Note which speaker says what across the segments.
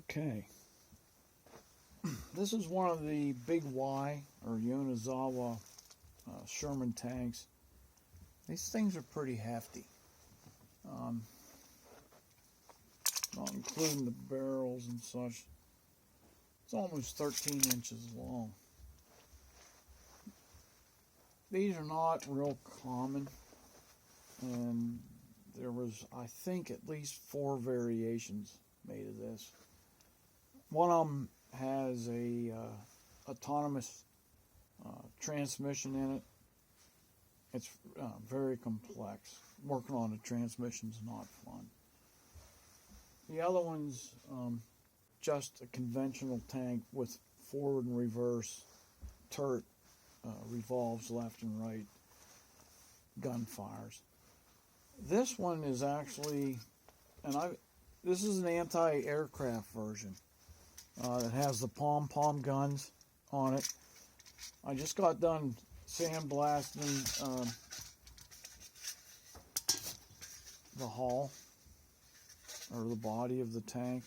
Speaker 1: Okay. This is one of the big Y or Yonezawa Sherman tanks. These things are pretty hefty. Not including the barrels and such. It's almost 13 inches long. These are not real common, and there was, I think, at least 4 variations made of this. One of them has a autonomous transmission in it. It's very complex. Working on a transmission's not fun. The other one's just a conventional tank with forward and reverse turret, revolves left and right, gun fires. This one is actually, this is an anti-aircraft version. It has the pom-pom guns on it. I just got done sandblasting the hull or the body of the tank.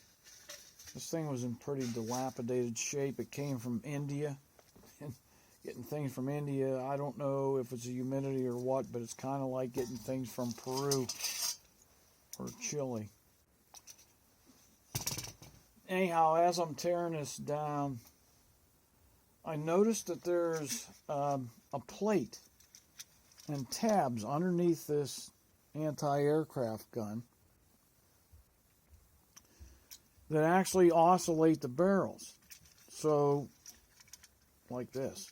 Speaker 1: This thing was in pretty dilapidated shape. It came from India. And getting things from India, I don't know if it's a humidity or what, but it's kind of like getting things from Peru or Chile. Anyhow, as I'm tearing this down, I noticed that there's a plate and tabs underneath this anti-aircraft gun that actually oscillate the barrels. So, like this.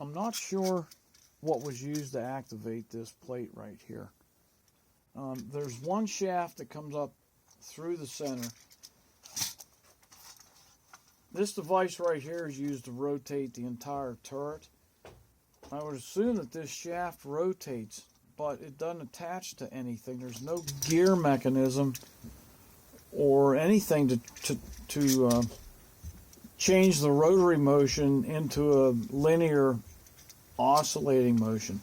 Speaker 1: I'm not sure what was used to activate this plate right here. There's one shaft that comes up through the center. This device right here is used to rotate the entire turret. I would assume that this shaft rotates, but it doesn't attach to anything. There's no gear mechanism or anything to change the rotary motion into a linear oscillating motion.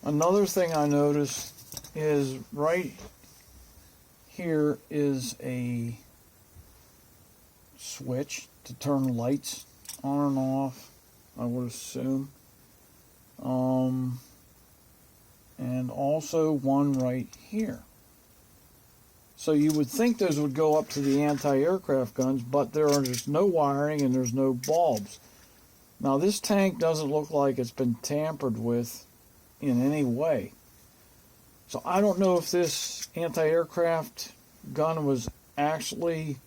Speaker 1: Another thing I noticed is right here is a switch to turn lights on and off, I would assume. And also one right here. So you would think those would go up to the anti-aircraft guns, but there's no wiring and there's no bulbs. Now this tank doesn't look like it's been tampered with in any way. So I don't know if this anti-aircraft gun was actually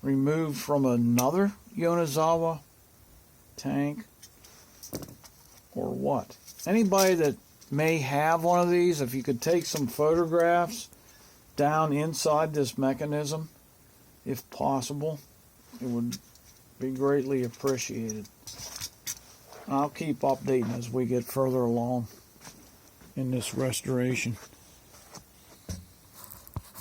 Speaker 1: removed from another Yonezawa tank or what. Anybody that may have one of these, if you could take some photographs down inside this mechanism, if possible, it would be greatly appreciated. I'll keep updating as we get further along in this restoration.